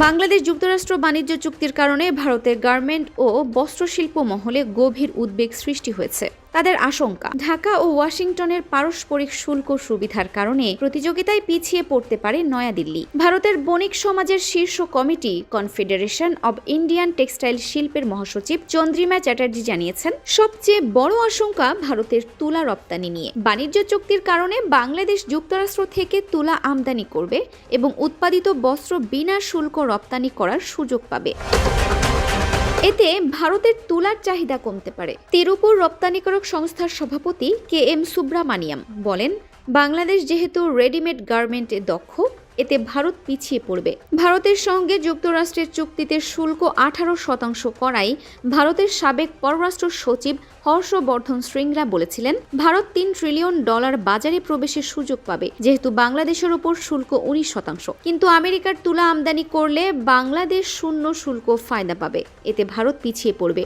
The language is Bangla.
বাংলাদেশ যুক্তরাষ্ট্র বাণিজ্য চুক্তির কারণে ভারতের গার্মেন্ট ও বস্ত্রশিল্প মহলে গভীর উদ্বেগ সৃষ্টি হয়েছে। তাদের আশঙ্কা, ঢাকা ও ওয়াশিংটনের পারস্পরিক শুল্ক সুবিধার কারণে প্রতিযোগিতায় পিছিয়ে পড়তে পারে নয়াদিল্লি। ভারতের বণিক সমাজের শীর্ষ committee confederation of Indian textile শিল্পের মহাসচিব চন্দ্রিমা চ্যাটার্জি জানিয়েছেন, সবচেয়ে বড় আশঙ্কা ভারতের তুলা রপ্তানি নিয়ে। বাণিজ্য চুক্তির কারণে বাংলাদেশ যুক্তরাষ্ট্র থেকে তুলা আমদানি করবে এবং উৎপাদিত বস্ত্র বিনা শুল্ক রপ্তানি করার সুযোগ পাবে। এতে ভারতের তুলার চাহিদা কমতে পারে। তিরুপুর রপ্তানিকারক সংস্থার সভাপতি KM সুব্রামানিয়াম বলেন, বাংলাদেশ যেহেতু রেডিমেড গার্মেন্টে দক্ষ, এতে ভারত পিছিয়ে পড়বে। ভারতের সঙ্গে যুক্তরাষ্ট্রের চুক্তিতে শুল্ক 18% করাই ভারতের সাবেক পররাষ্ট্র সচিব হর্ষবর্ধন শ্রিংলা বলেছিলেন, ভারত $3 ট্রিলিয়ন বাজারে প্রবেশের সুযোগ পাবে যেহেতু বাংলাদেশের উপর শুল্ক 19%। কিন্তু আমেরিকার তুলা আমদানি করলে বাংলাদেশ শূন্য শুল্ক ফায়দা পাবে, এতে ভারত পিছিয়ে পড়বে।